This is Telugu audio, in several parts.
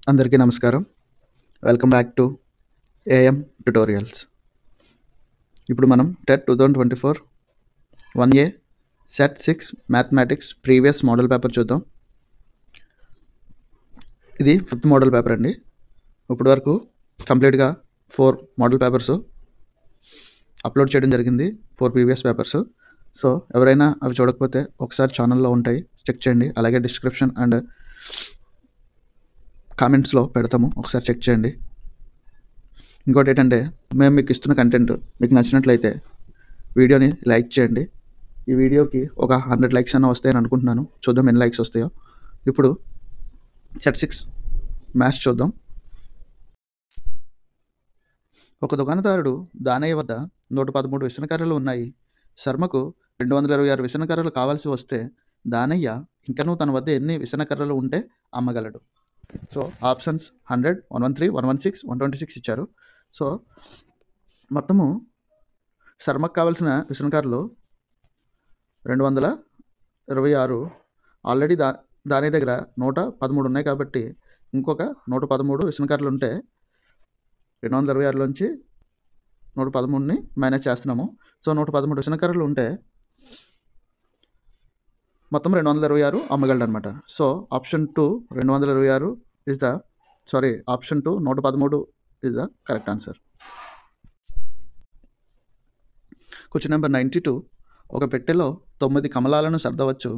అందరికీ నమస్కారం. Welcome back to AM tutorials. ఇప్పుడు మనం TET 2024 1A set 6 mathematics previous model paper చూద్దాం. ఇది 5th మోడల్ పేపర్ అండి. ఇప్పటి వరకు కంప్లీట్గా 4 మోడల్ పేపర్స్ అప్లోడ్ చేయడం జరిగింది, 4 ప్రీవియస్ పేపర్స్. సో ఎవరైనా అవి చూడకపోతే ఒకసారి ఛానల్లో ఉంటాయి, చెక్ చేయండి. అలాగే డిస్క్రిప్షన్ అండ్ కామెంట్స్లో పెడతాము, ఒకసారి చెక్ చేయండి. ఇంకోటి ఏంటంటే, మేము మీకు ఇస్తున్న కంటెంట్ మీకు నచ్చినట్లయితే వీడియోని లైక్ చేయండి. ఈ వీడియోకి ఒక 100 లైక్స్ అన్న వస్తాయని అనుకుంటున్నాను. చూద్దాం ఎన్ని లైక్స్ వస్తాయో. ఇప్పుడు సెట్ 6 మ్యాథ్స్ చూద్దాం. ఒక దుకాణదారుడు దానయ్య వద్ద 113 విసనకర్రలు ఉన్నాయి. శర్మకు 226 విసనకర్రలు కావాల్సి వస్తే దానయ్య ఇంకనూ తన వద్ద ఎన్ని విసనకర్రలు ఉంటే అమ్మగలడు? సో ఆప్షన్స్ 100, 113, 116, 126 ఇచ్చారు. సో మొత్తము శర్మకు కావాల్సిన విసనకర్రలు 226. ఆల్రెడీ దాని దగ్గర 113 ఉన్నాయి కాబట్టి ఇంకొక 113 విసనకర్రలు ఉంటే 226లోంచి 113ని మైనస్ చేస్తున్నాము. సో 113 విసనకర్రలు ఉంటే మొత్తం 226 అమ్మగలడు అనమాట. So option 2 226 is the option 2 113 is the correct answer. Question number 92. ఒక పెట్టెలో 9 కమలాలను సర్దవచ్చు.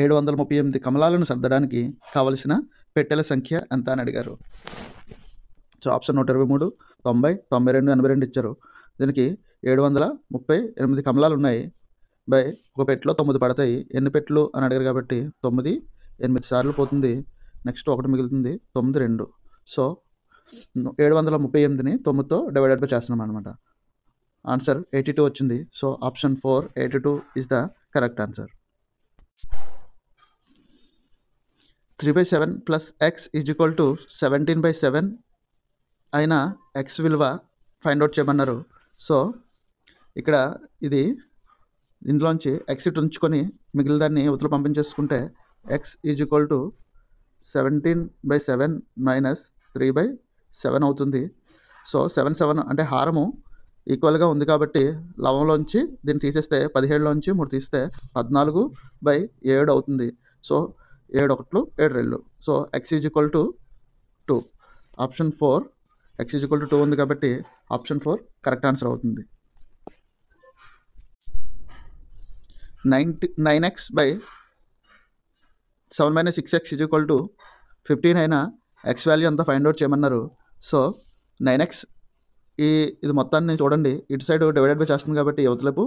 738 కమలాలను సర్దడానికి కావలసిన పెట్టెల సంఖ్య ఎంత అని అడిగారు. సో ఆప్షన్ 123, 90, 92, 82 ఇచ్చారు. దీనికి 738 కమలాలు ఉన్నాయి బై ఒక పెట్టెలో 9 పడతాయి. ఎన్ని పెట్టెలు అని అడిగారు కాబట్టి 9 8 సార్లు పోతుంది. నెక్స్ట్ 1 మిగులుతుంది, 9 2. సో 738ని 9తో డివైడెడ్ బై చేస్తున్నాం అనమాట. ఆన్సర్ 82 వచ్చింది. So option 4 82 is the correct answer. 3/7 plus X is equal to 17/7 అయిన ఎక్స్ విలువ ఫైండ్ అవుట్ చేయమన్నారు. సో ఇక్కడ ఇందులోంచి ఎక్స్ ఇటు ఉంచుకొని మిగిలిన దాన్ని ఉత్తలు పంపించేసుకుంటే x is equal to 17/7 minus 3/7 అవుతుంది. సో 7 7 అంటే హారము ఈక్వల్గా ఉంది కాబట్టి లవంలోంచి దీన్ని తీసేస్తే 17లోంచి 3 తీస్తే 14/7 అవుతుంది. So 7 1 7 2. So X is equal to 2. Option 4 X is equal to 2 ఉంది కాబట్టి ఆప్షన్ 4 కరెక్ట్ ఆన్సర్ అవుతుంది. 9x by 7 minus 6x is equal to 15 అయినా ఎక్స్ వాల్యూ అంతా ఫైండ్ అవుట్ చేయమన్నారు. సో 9x ఇది మొత్తాన్ని చూడండి, ఇటు సైడ్ డివైడెడ్ బై చేస్తుంది కాబట్టి యువతలపు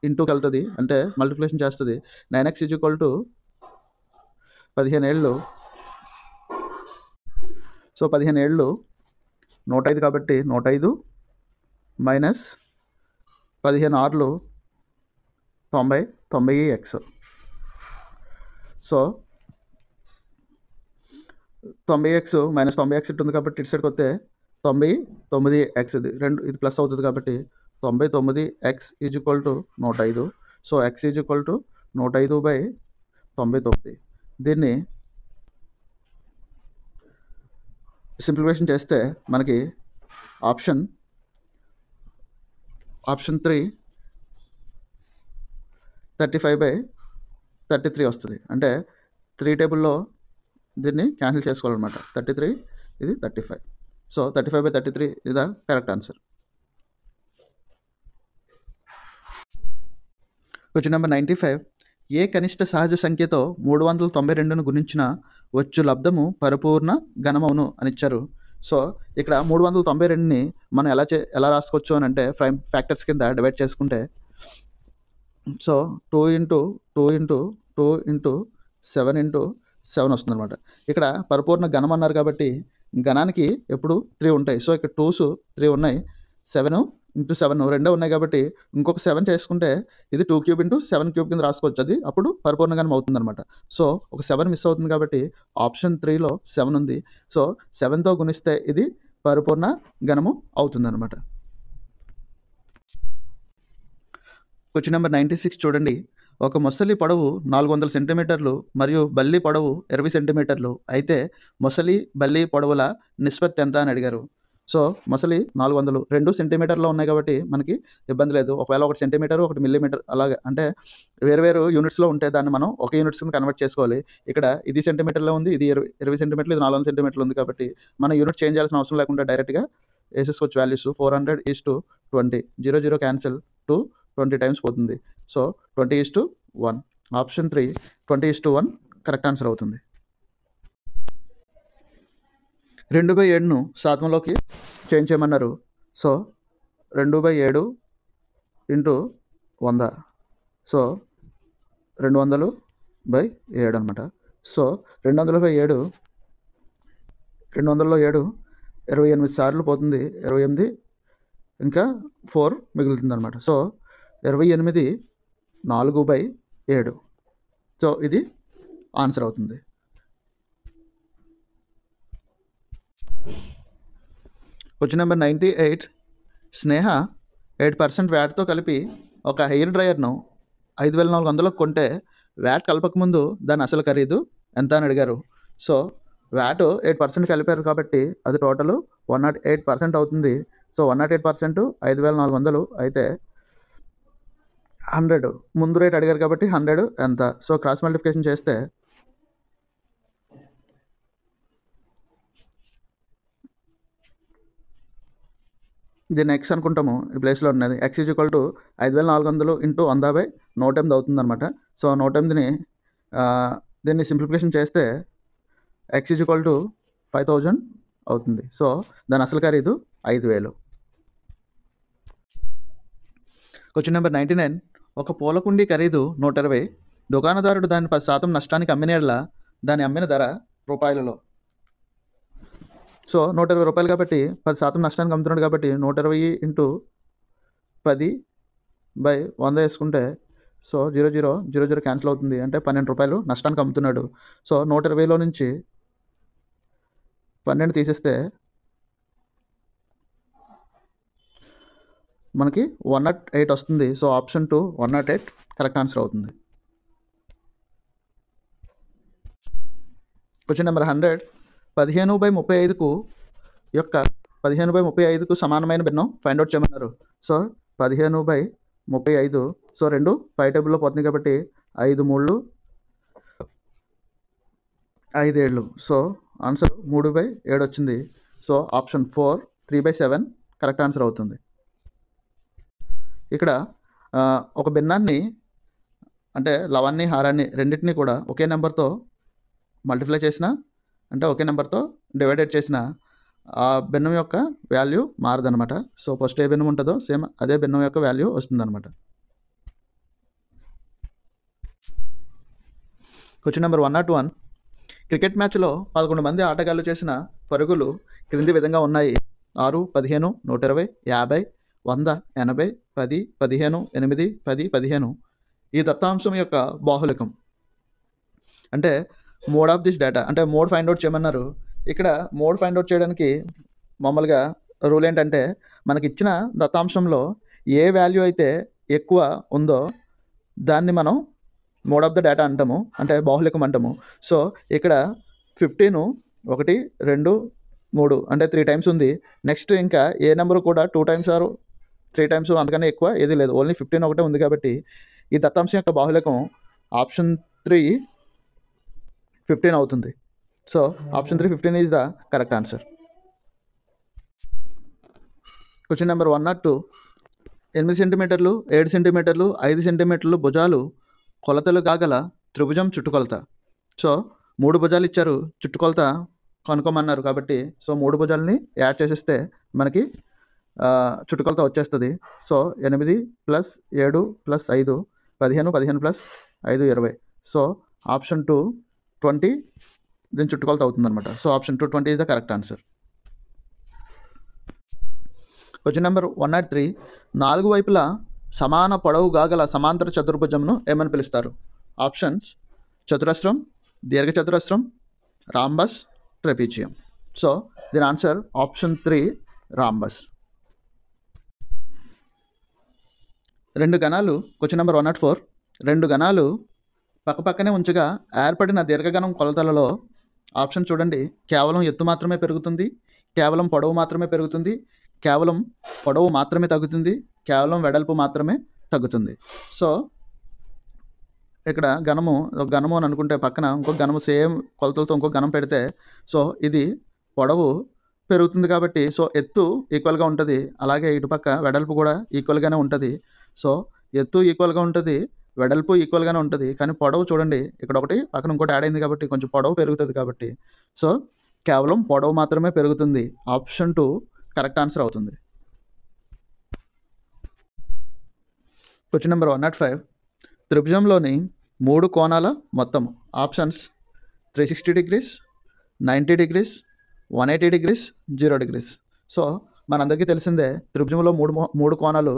ఇంటూకి వెళ్తుంది, అంటే మల్టిప్లికేషన్ చేస్తుంది. 9x ఈజ్ ఈక్వల్ టు 15 ఏళ్ళు. సో 15 ఏళ్ళు 105 కాబట్టి 105 minus 15 ఆర్లు 90 90x. So 90x minus 90x ఇటు ఉంది కాబట్టి ఇటు సైడ్కి వస్తే 99x. ఇది ప్లస్ అవుతుంది కాబట్టి 99x is equal to 105. So x is equal to 105/99. దీన్ని సింప్లిఫికేషన్ చేస్తే మనకి ఆప్షన్ 3 35/33 వస్తుంది. అంటే 3 టేబుల్లో దీన్ని క్యాన్సిల్ చేసుకోవాలన్నమాట. 33 ఇది 35. సో 35/33 ఇది the correct answer. Question number 95. ఏ కనిష్ట సహజ సంఖ్యతో 392ను గుణించిన వచ్చు లబ్ధము పరిపూర్ణ ఘనమవును అని ఇచ్చారు. సో ఇక్కడ 392ని మనం ఎలా రాసుకోవచ్చు అని అంటే ఫ్యాక్టర్స్ కింద డివైడ్ చేసుకుంటే సో 2 × 2 × 2 × 7 × 7 వస్తుంది అనమాట. ఇక్కడ పరిపూర్ణ ఘనం అన్నారు కాబట్టి ఘనానికి ఎప్పుడు 3 ఉంటాయి. సో ఇక్కడ 2s 3 ఉన్నాయి, 7 × 7 రెండో ఉన్నాయి కాబట్టి ఇంకొక 7 చేసుకుంటే ఇది 2³ × 7³ కింద రాసుకోవచ్చు. అది అప్పుడు పరిపూర్ణ ఘనం అవుతుంది అనమాట. సో ఒక 7 మిస్ అవుతుంది కాబట్టి ఆప్షన్ 3లో 7 ఉంది. సో 7తో గుణిస్తే ఇది పరిపూర్ణ ఘనము అవుతుంది అనమాట. క్వశ్చన్ నెంబర్ 96 చూడండి. ఒక మొసలి పొడవు 400 సెంటీమీటర్లు మరియు బల్లి పొడవు 20 సెంటీమీటర్లు అయితే మొసలి బల్లి పొడవుల నిష్పత్తి ఎంత అని అడిగారు. సో మొసలి 400 2 సెంటీమీటర్లో ఉన్నాయి కాబట్టి మనకి ఇబ్బంది లేదు. ఒకవేళ 1 సెంటీమీటర్ 1 మిల్లీమీటర్ అలాగే అంటే వేరు యూనిట్స్లో ఉంటే దాన్ని మనం ఒక యూనిట్స్ కన్వర్ట్ చేసుకోవాలి. ఇక్కడ ఇది సెంటీమీటర్లో ఉంది, ఇది 20 సెంటీమీటర్లు, ఇది 400 సెంటీమీటర్లు ఉంది కాబట్టి మన యూనిట్ చేంజ్ చేయాల్సిన అవసరం లేకుండా డైరెక్ట్గా వేసేసుకోవచ్చు వాల్యూస్. 400:20 0 క్యాన్సిల్ 20 టైమ్స్ పోతుంది. సో 20:1 ఆప్షన్ 3 20:1 కరెక్ట్ ఆన్సర్ అవుతుంది. 2/7ను శాతంలోకి చేంజ్ చేయమన్నారు. సో 2/7 ఇంటూ 100 సో 200/7 అనమాట. సో 200/7 200లో 28 సార్లు పోతుంది, 28 ఇంకా 4 మిగులుతుంది అనమాట. సో 28 4/7 సో ఇది ఆన్సర్ అవుతుంది. Question number 98. స్నేహ 8% వ్యాట్తో కలిపి ఒక హెయిర్ డ్రయర్ను 5,400లకు కొంటే వ్యాట్ కలపకముందు దాని అసలు ఖరీదు ఎంత అని అడిగారు. సో వ్యాట్ 8% కలిపారు కాబట్టి అది టోటల్ 108% అవుతుంది. సో 108% 5,400 అయితే 100 ముందు రేట్ అడిగారు కాబట్టి 100 ఎంత. సో క్రాస్ మల్టిప్లికేషన్ చేస్తే దీన్ని ఎక్స్ అనుకుంటాము, ఈ ప్లేస్లో ఉన్నది X is equal to 5,400 into 100/108 అవుతుంది అనమాట. సో 108ని దీన్ని సింప్లిఫికేషన్ చేస్తే ఎక్స్ ఈజ్ ఈక్వల్ టు 5,000 అవుతుంది. సో దాని అసలు ఖరీదు 5,000. Question number 99. ఒక పూలకుండి ఖరీదు 120. దుకాణదారుడు దాన్ని 10% నష్టానికి అమ్మినేలా దాని అమ్మిన ధర రూపాయలలో. సో 120 రూపాయలు కాబట్టి 10% నష్టానికి అమ్ముతున్నాడు కాబట్టి 120 ఇంటూ 10/100 వేసుకుంటే సో 0 క్యాన్సిల్ అవుతుంది, అంటే 12 రూపాయలు నష్టానికి అమ్ముతున్నాడు. సో 120లో నుంచి 12 తీసేస్తే మనకి 108 వస్తుంది. సో ఆప్షన్ 2 108 కరెక్ట్ ఆన్సర్ అవుతుంది. Question number 100. 15/35కు యొక్క 15/35కు సమానమైన భిన్నం ఫైండ్ అవుట్ చేయమన్నారు. సో 15/35 సో 2 పై టేబుల్లో పోతుంది కాబట్టి 5 3 5 7 సో ఆన్సర్ 3/7 వచ్చింది. సో ఆప్షన్ 4 3/7 కరెక్ట్ ఆన్సర్ అవుతుంది. ఇక్కడ ఒక భిన్నాన్ని అంటే లవాన్ని హారాన్ని రెండింటినీ కూడా ఒకే నెంబర్తో మల్టిప్లై చేసిన అంటే ఒకే నెంబర్తో డివైడెడ్ చేసిన ఆ భిన్నం యొక్క వాల్యూ మారదనమాట. సో ఫస్ట్ ఏ భిన్నం ఉంటుందో సేమ్ అదే భిన్నం యొక్క వాల్యూ వస్తుందన్నమాట. Question number 101. క్రికెట్ మ్యాచ్లో 11 మంది ఆటగాళ్లు చేసిన పరుగులు క్రింది విధంగా ఉన్నాయి. 6 15 120 50 100 80 10 15 8 10 15. ఈ దత్తాంశం యొక్క బాహుళికం అంటే మోడ్ ఆఫ్ దిస్ డేటా అంటే మోడ్ ఫైండ్ అవుట్ చేయమన్నారు. ఇక్కడ మోడ్ ఫైండ్ అవుట్ చేయడానికి మామూలుగా రూల్ ఏంటంటే మనకి ఇచ్చిన దత్తాంశంలో ఏ వాల్యూ అయితే ఎక్కువ ఉందో దాన్ని మనం మోడ్ ఆఫ్ ద డేటా అంటాము, అంటే బాహుళికం అంటాము. సో ఇక్కడ 15 1 2 3 అంటే 3 టైమ్స్ ఉంది. నెక్స్ట్ ఇంకా ఏ నెంబర్ కూడా 2 టైమ్స్ ఆర్ 3 టైమ్స్ అంతకన్నా ఎక్కువ ఏది లేదు, ఓన్లీ 15 ఒకటే ఉంది. కాబట్టి ఈ దత్తాంశం యొక్క బాహుళికం ఆప్షన్ 3 15 అవుతుంది. So option 3 15 is the correct answer. Question number 102. 8 సెంటీమీటర్లు 7 సెంటీమీటర్లు 5 సెంటీమీటర్లు భుజాలు కొలతలు కాగల త్రిభుజం చుట్టుకొలత. సో 3 భుజాలు ఇచ్చారు, చుట్టుకొలత కనుక్కోమన్నారు కాబట్టి సో 3 భుజాలని యాడ్ చేసేస్తే మనకి చుట్టుకొలత వచ్చేస్తుంది. సో 8 + 7 + 5 15 15 + 5 20. సో ఆప్షన్ 2 20 దీని చుట్టుకొలత అవుతుంది అనమాట. So option 2 20 is the correct answer. Question number 103. 4 వైపులా సమాన పొడవు గాగల సమాంతర చతుర్భుజంను ఏమని పిలుస్తారు? ఆప్షన్స్ చతురస్రం, దీర్ఘచతురస్రం, రాంబస్, ట్రెపీజియం. సో దీని ఆన్సర్ ఆప్షన్ 3 రాంబస్. 2 గణాలు. Question number 104. రెండు గణాలు పక్కపక్కనే ఉంచగా ఏర్పడిన దీర్ఘగణం కొలతలలో ఆప్షన్ చూడండి, కేవలం ఎత్తు మాత్రమే పెరుగుతుంది, కేవలం పొడవు మాత్రమే పెరుగుతుంది, కేవలం పొడవు మాత్రమే తగ్గుతుంది, కేవలం వెడల్పు మాత్రమే తగ్గుతుంది. సో ఇక్కడ గణము అని అనుకుంటే పక్కన ఇంకొక గణము సేమ్ కొలతలతో ఇంకొక గణం పెడితే సో ఇది పొడవు పెరుగుతుంది కాబట్టి సో ఎత్తు ఈక్వల్గా ఉంటుంది, అలాగే ఇటుపక్క వెడల్పు కూడా ఈక్వల్గానే ఉంటుంది. సో ఎత్తు ఈక్వల్గా ఉంటుంది, వెడల్పు ఈక్వల్గానే ఉంటుంది, కానీ పొడవు చూడండి ఇక్కడ ఒకటి పక్కన ఇంకోటి యాడ్ అయింది కాబట్టి కొంచెం పొడవు పెరుగుతుంది కాబట్టి సో కేవలం పొడవు మాత్రమే పెరుగుతుంది. ఆప్షన్ 2 కరెక్ట్ ఆన్సర్ అవుతుంది. Question number 105. త్రిభుజంలోని 3 కోణాల మొత్తం options 360 degrees, 90 degrees, 180 degrees, 0 degrees. So మనందరికీ తెలిసిందే త్రిభుజంలో మూడు కోణాలు,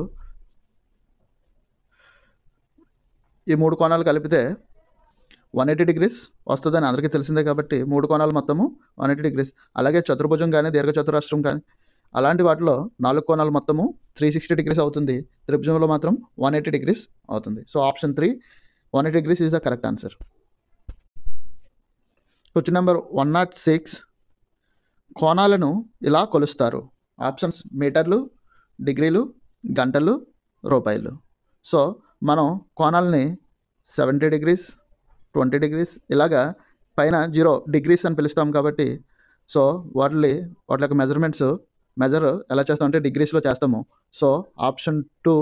ఈ 3 కోణాలు కలిపితే 180 degrees వస్తుందని అందరికీ తెలిసిందే కాబట్టి 3 కోణాలు మొత్తము 180 degrees. అలాగే చతుర్భుజం కానీ దీర్ఘచతురస్రం కానీ అలాంటి వాటిలో 4 కోణాలు మొత్తము 360 degrees అవుతుంది, త్రిభుజంలో మాత్రం 180 degrees అవుతుంది. So option 3 180 degrees is the correct answer. Question number 106. కోణాలను ఇలా కొలుస్తారు. ఆప్షన్స్ మీటర్లు, డిగ్రీలు, గంటలు, రూపాయలు. సో మనం కోణాలని 70 degrees, 20 degrees ఇలాగా పైన 0 degrees అని పిలుస్తాం కాబట్టి సో వాటి యొక్క మెజర్ ఎలా చేస్తామంటే డిగ్రీస్లో చేస్తాము. సో ఆప్షన్ 2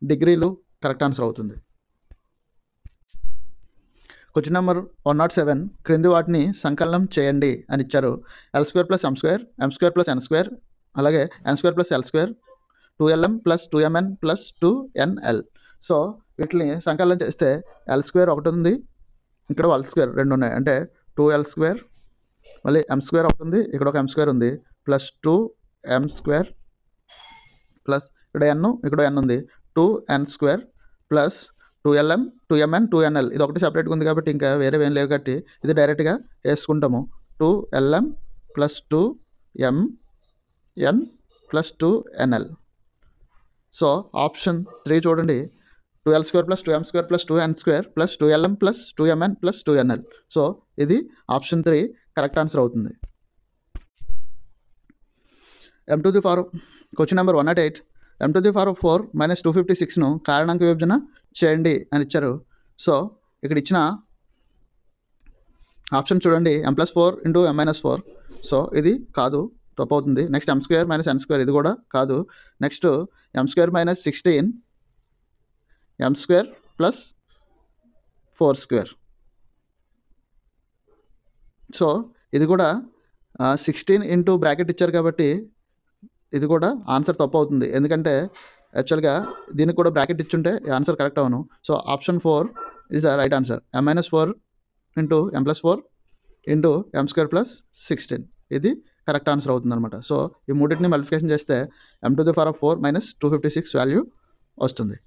డిగ్రీలు కరెక్ట్ ఆన్సర్ అవుతుంది. Question number 107. క్రింది వాటిని సంకలనం చేయండి అని ఇచ్చారు. L² + M², M² + N², అలాగే N² + L², 2LM + 2MN + 2NL. So వీటిని సంకలనం చేస్తే L² ఒకటి ఉంది, ఇక్కడ L² రెండు ఉన్నాయి, అంటే 2L², మళ్ళీ M² ఒకటి ఉంది, ఇక్కడ ఒక M² ఉంది, ప్లస్ 2M² ప్లస్ ఇక్కడ N, ఇక్కడ N ఉంది, 2N² plus 2LM, 2MN, 2NL. ఇది ఒకటి సపరేట్గా ఉంది కాబట్టి ఇంకా వేరే ఏం లేవు కాబట్టి ఇది డైరెక్ట్గా వేసుకుంటాము. 2LM plus 2MN plus 2NL. So option 3 చూడండి, 2L² plus 2M² plus 2N² plus 2LM plus 2MN plus 2NL. So ఇది ఆప్షన్ 3 కరెక్ట్ ఆన్సర్ అవుతుంది. Question number 108. m⁴ - 256ను కారణాంక విభజన చేయండి అని ఇచ్చారు. సో ఇక్కడ ఇచ్చిన ఆప్షన్ చూడండి, m+4 × m-4. సో ఇది కాదు, తప్పు అవుతుంది. నెక్స్ట్ m² - n², ఇది కూడా కాదు. Next m² - 16, m² + 4². సో ఇది కూడా 16 ఇంటూ బ్రాకెట్ ఇచ్చారు కాబట్టి ఇది కూడా ఆన్సర్ తప్పు అవుతుంది, ఎందుకంటే యాక్చువల్గా దీనికి కూడా బ్రాకెట్ ఇచ్చుంటే ఆన్సర్ కరెక్ట్ అవును. So option 4 is the right answer. m-4 × m+4 × m² + 16 ఇది కరెక్ట్ ఆన్సర్ అవుతుంది అనమాట. సో ఈ మూడింటిని మల్టిప్లికేషన్ చేస్తే m⁴ - 256 వాల్యూ వస్తుంది.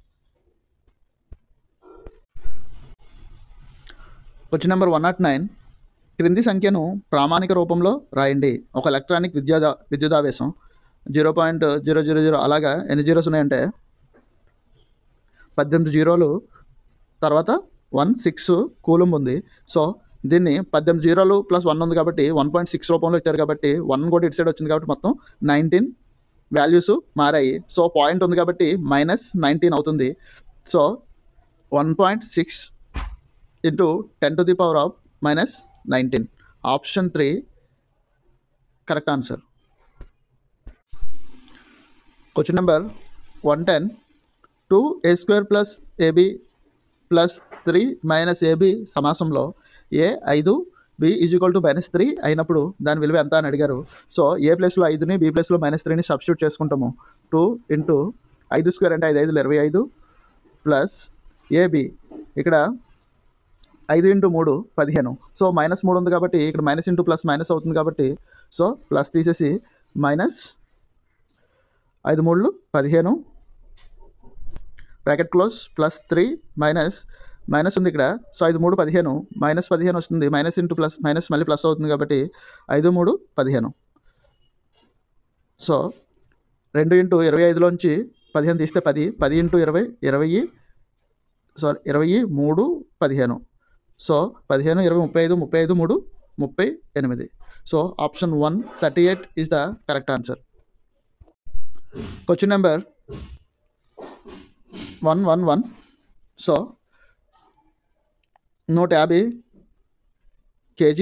Question number 109. క్రింది సంఖ్యను ప్రామాణిక రూపంలో రాయండి. ఒక ఎలక్ట్రానిక్ విద్యుదావేశం 0.000 అలాగా ఎన్ని జీరోస్ ఉన్నాయంటే 18 జీరోలు, తర్వాత 16 కూలంబ్ ఉంది. సో దీన్ని 18 జీరోలు ప్లస్ 1 ఉంది కాబట్టి 1.6 రూపంలో ఇచ్చారు కాబట్టి 1 కూడా ఇటు సైడ్ వచ్చింది కాబట్టి మొత్తం 19 వాల్యూస్ మారాయి. సో పాయింట్ ఉంది కాబట్టి -19 అవుతుంది. So 1.6 × 10⁻⁻19. Option 3 correct answer. Question number 110. 2a² + ab + 3 - ab సమాసంలో a 5 b = -3 అయినప్పుడు దాని విలువ ఎంత అని అడిగారు. సో a ప్లేస్లో 5ని, b ప్లేస్లో -3ని సబ్స్టిట్యూట్ చేసుకుంటాము. 2 × 5² అంటే 5 × 5 = 25 ప్లస్ ab ఇక్కడ 5 × 3 15. సో -3 ఉంది కాబట్టి ఇక్కడ మైనస్ ఇంటూ ప్లస్ మైనస్ అవుతుంది కాబట్టి సో ప్లస్ తీసేసి -5 × 3 = 15 బ్రాకెట్ క్లోజ్ ప్లస్ 3 మైనస్ ఉంది ఇక్కడ. సో 5 × 3 = 15, -15 వస్తుంది, మైనస్ ఇంటూ ప్లస్ మైనస్ మళ్ళీ ప్లస్ అవుతుంది కాబట్టి 5 × 3 = 15. సో 2 × 25లోంచి 15 తీస్తే 10, 10 × 20 20, 23 15. So 15 20 35 35 3 38. So option 1 38 is the correct answer. Question number 111. So 150 kg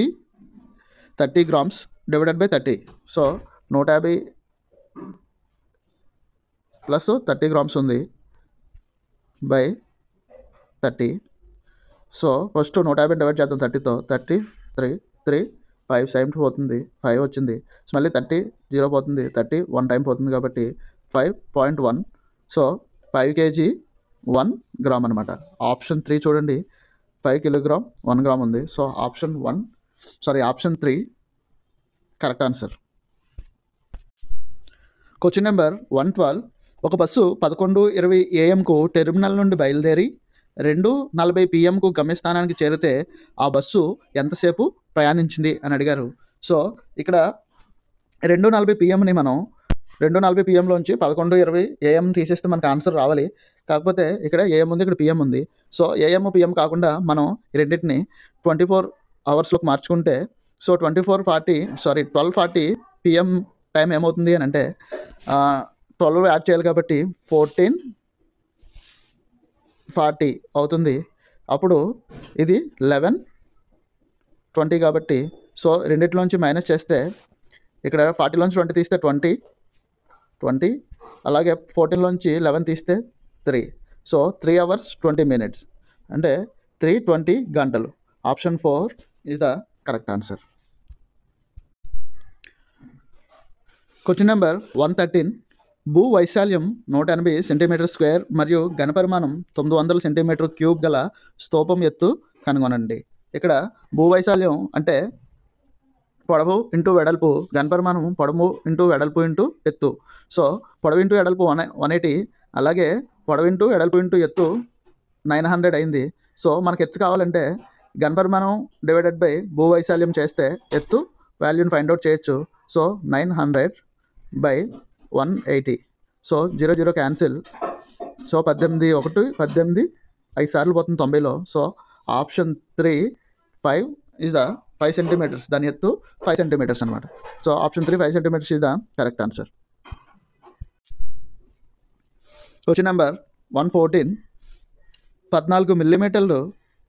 30 grams divided by 30. So 150 plus 30 grams ఉంది బై 30. సో ఫస్ట్ 150 డివైడ్ చేద్దాం 30తో. 3 5 టైం పోతుంది, 5 వచ్చింది. మళ్ళీ 30 0 పోతుంది, 30 1 టైం పోతుంది కాబట్టి 5.1. సో 5 kg 1 గ్రామ్ అనమాట. ఆప్షన్ 3 చూడండి, 5 కిలోగ్రామ్ 1 గ్రామ్ ఉంది. So option 3 correct answer. Question number 112. ఒక బస్సు 11:20 AM టెర్మినల్ నుండి బయలుదేరి 2:40 PM గమ్యస్థానానికి చేరితే ఆ బస్సు ఎంతసేపు ప్రయాణించింది అని అడిగారు. సో ఇక్కడ 2:40 PMని మనం 2:40 PMలోంచి 11:20 AM తీసేస్తే మనకు ఆన్సర్ రావాలి. కాకపోతే ఇక్కడ AM ఉంది, ఇక్కడ PM ఉంది. సో AM PM కాకుండా మనం రెండింటిని 24 అవర్స్లోకి మార్చుకుంటే సో 12:40 PM టైం ఏమవుతుంది అని అంటే 12 యాడ్ చేయాలి కాబట్టి 14:40 అవుతుంది. అప్పుడు ఇది 11:20 కాబట్టి సో రెండిట్లోంచి మైనస్ చేస్తే ఇక్కడ 40లోంచి 20 తీస్తే 20, అలాగే 14లోంచి 11 తీస్తే 3. సో 3 hours 20 minutes అంటే 3:20 గంటలు. Option 4 is the correct answer. Question number 113. భూ వైశాల్యం 180 cm² మరియు ఘనపరిమాణం 900 cm³ గల స్తూపం ఎత్తు కనుగొనండి. ఇక్కడ భూ వైశాల్యం అంటే పొడవు ఇంటూ వెడల్పు, ఘనపరిమాణం పొడవు ఇంటూ వెడల్పు ఇంటూ ఎత్తు. సో పొడవు ఇంటూ వెడల్పు 180, అలాగే పొడవు ఇంటూ వెడల్పు ఇంటూ ఎత్తు 900 అయింది. సో మనకు ఎత్తు కావాలంటే ఘనపరిమాణం డివైడెడ్ బై భూ వైశాల్యం చేస్తే ఎత్తు వాల్యూని ఫైండ్ అవుట్ చేయొచ్చు. సో 900/180. So 0 0 cancel. సో 18 1 18 5 సార్లు పోతుంది 90లో. So option 3 5 is the 5 centimeters. దాని ఎత్తు 5 centimeters అనమాట. So option 3 5 centimeters is the correct answer. Question number 114. 14 మిల్లీమీటర్లు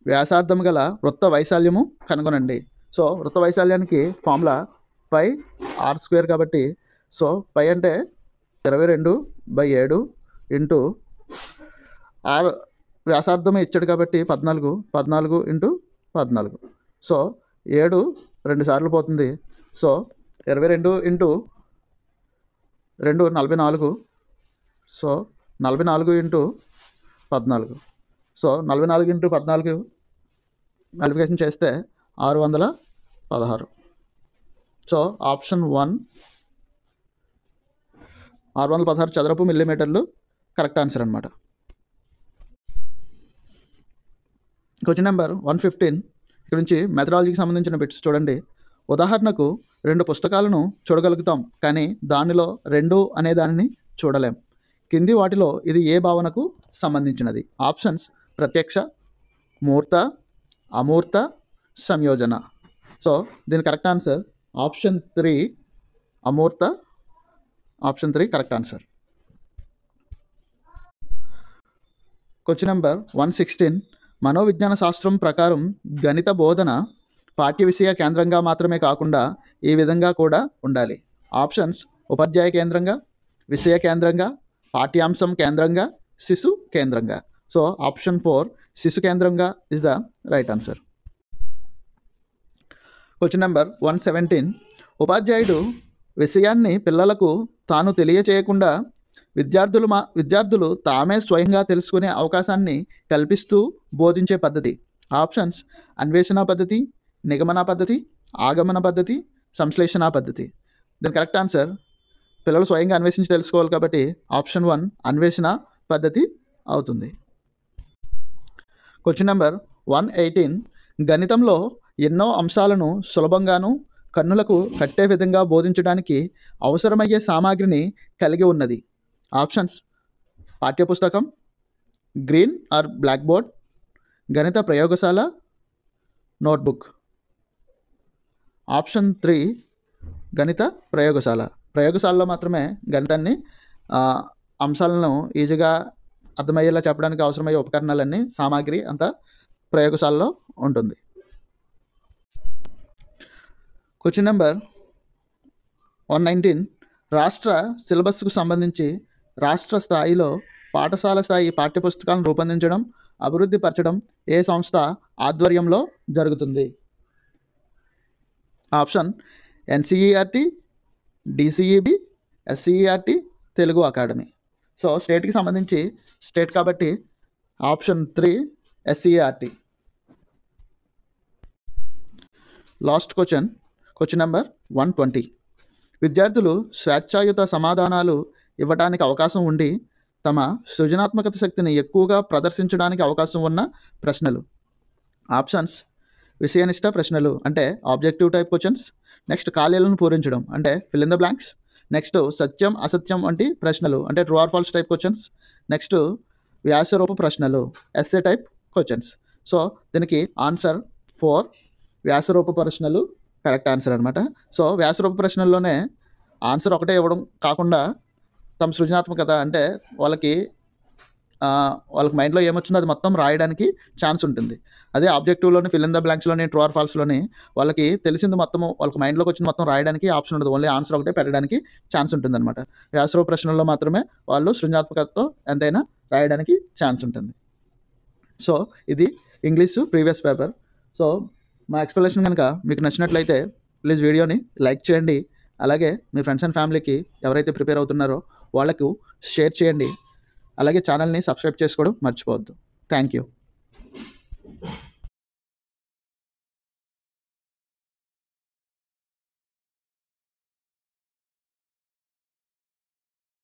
వ్యాసార్థం గల వృత్త వైశాల్యము కనుగొనండి. సో వృత్త వైశాల్యానికి ఫార్ములా πr² కాబట్టి సో π అంటే 22/7 ఇంటూ r వ్యాసార్థమే ఇచ్చాడు కాబట్టి 14 × 14. సో 7 2 సార్లు పోతుంది. సో 22 × 2 44. సో 44 × 14. సో 44 × 14 మల్టిప్లికేషన్ చేస్తే 616. సో ఆప్షన్ 1 616 చదరపు మిల్లీమీటర్లు కరెక్ట్ ఆన్సర్ అనమాట. Question number 115. ఇక్కడ నుంచి మెథడాలజీకి సంబంధించిన బిట్స్ చూడండి. ఉదాహరణకు 2 పుస్తకాలను చూడగలుగుతాం, కానీ దానిలో 2 అనే దానిని చూడలేం. కింది వాటిలో ఇది ఏ భావనకు సంబంధించినది? ఆప్షన్స్ ప్రత్యక్ష, మూర్త, అమూర్త, సంయోజన. సో దీని కరెక్ట్ ఆన్సర్ ఆప్షన్ 3 అమూర్త. Option 3 correct answer. Question number 116. మనోవిజ్ఞాన శాస్త్రం ప్రకారం గణిత బోధన పాఠ్య విషయ కేంద్రంగా మాత్రమే కాకుండా ఈ విధంగా కూడా ఉండాలి. ఆప్షన్స్ ఉపాధ్యాయ కేంద్రంగా, విషయ కేంద్రంగా, పాఠ్యాంశం కేంద్రంగా, శిశు కేంద్రంగా. సో ఆప్షన్ 4 శిశు కేంద్రంగా is the right answer. Question number 117. ఉపాధ్యాయుడు విషయాన్ని పిల్లలకు తాను తెలియచేయకుండా విద్యార్థులు తామే స్వయంగా తెలుసుకునే అవకాశాన్ని కల్పిస్తూ బోధించే పద్ధతి. ఆప్షన్స్ అన్వేషణ పద్ధతి, నిగమన పద్ధతి, ఆగమన పద్ధతి, సంశ్లేషణ పద్ధతి. దీని కరెక్ట్ ఆన్సర్ పిల్లలు స్వయంగా అన్వేషించి తెలుసుకోవాలి కాబట్టి ఆప్షన్ 1 అన్వేషణ పద్ధతి అవుతుంది. Question number 118. గణితంలో ఎన్నో అంశాలను సులభంగాను కన్నులకు కట్టే విధంగా బోధించడానికి అవసరమయ్యే సామాగ్రిని కలిగి ఉన్నది. ఆప్షన్స్ పాఠ్యపుస్తకం, గ్రీన్ ఆర్ బ్లాక్ బోర్డ్, గణిత ప్రయోగశాల, నోట్బుక్. ఆప్షన్ 3 గణిత ప్రయోగశాల. ప్రయోగశాలలో మాత్రమే గణితాన్ని అంశాలను ఈజీగా అర్థమయ్యేలా చెప్పడానికి అవసరమయ్యే ఉపకరణాలన్నీ సామాగ్రి అంతా ప్రయోగశాలలో ఉంటుంది. Question number 119. రాష్ట్ర సిలబస్కు సంబంధించి రాష్ట్ర స్థాయిలో పాఠశాల స్థాయి పాఠ్యపుస్తకాలను రూపొందించడం, అభివృద్ధి పరచడం ఏ సంస్థ ఆధ్వర్యంలో జరుగుతుంది? Option NCERT, డిసిఈబి, SCERT, Telugu academy. So స్టేట్కి సంబంధించి స్టేట్ కాబట్టి option 3 SCERT. Last question number 120. విద్యార్థులు స్వేచ్ఛాయుత సమాధానాలు ఇవ్వడానికి అవకాశం ఉండి తమ సృజనాత్మకత శక్తిని ఎక్కువగా ప్రదర్శించడానికి అవకాశం ఉన్న ప్రశ్నలు. ఆప్షన్స్: విషయనిష్ట ప్రశ్నలు అంటే ఆబ్జెక్టివ్ టైప్ క్వశ్చన్స్, నెక్స్ట్ ఖాళీలను పూరించడం అంటే fill in the blanks, next సత్యం అసత్యం వంటి ప్రశ్నలు అంటే true or false type questions, next వ్యాసరూప ప్రశ్నలు ఎస్సే టైప్ క్వశ్చన్స్. సో దీనికి ఆన్సర్ 4 వ్యాసరూప ప్రశ్నలు కరెక్ట్ ఆన్సర్ అనమాట. సో వ్యాసరూప ప్రశ్నల్లోనే ఆన్సర్ ఒకటే ఇవ్వడం కాకుండా తమ సృజనాత్మకత అంటే వాళ్ళకి మైండ్లో ఏమొచ్చిందో అది మొత్తం రాయడానికి ఛాన్స్ ఉంటుంది. అదే ఆబ్జెక్టివ్లోని ఫిల్ ఇన్ ద బ్లాంక్స్లోని ట్రూ ఆర్ ఫాల్స్లోని వాళ్ళకి తెలిసింది మొత్తము వాళ్ళకి మైండ్లోకి వచ్చింది మొత్తం రాయడానికి ఆప్షన్ ఉండదు, ఓన్లీ ఆన్సర్ ఒకటే పెట్టడానికి ఛాన్స్ ఉంటుంది అనమాట. వ్యాసరూప ప్రశ్నల్లో మాత్రమే వాళ్ళు సృజనాత్మకతతో ఎంతైనా రాయడానికి ఛాన్స్ ఉంటుంది. సో ఇది ఇంగ్లీష్ ప్రీవియస్ పేపర్. సో మా ఎక్స్ప్లెనేషన్ కనుక మీకు నచ్చినట్లయితే ప్లీజ్ వీడియోని లైక్ చేయండి. అలాగే మీ ఫ్రెండ్స్ అండ్ ఫ్యామిలీకి ఎవరైతే ప్రిపేర్ అవుతున్నారో వాళ్ళకు షేర్ చేయండి. అలాగే ఛానల్ని సబ్స్క్రైబ్ చేసుకోవడం మర్చిపోవద్దు. Thank you.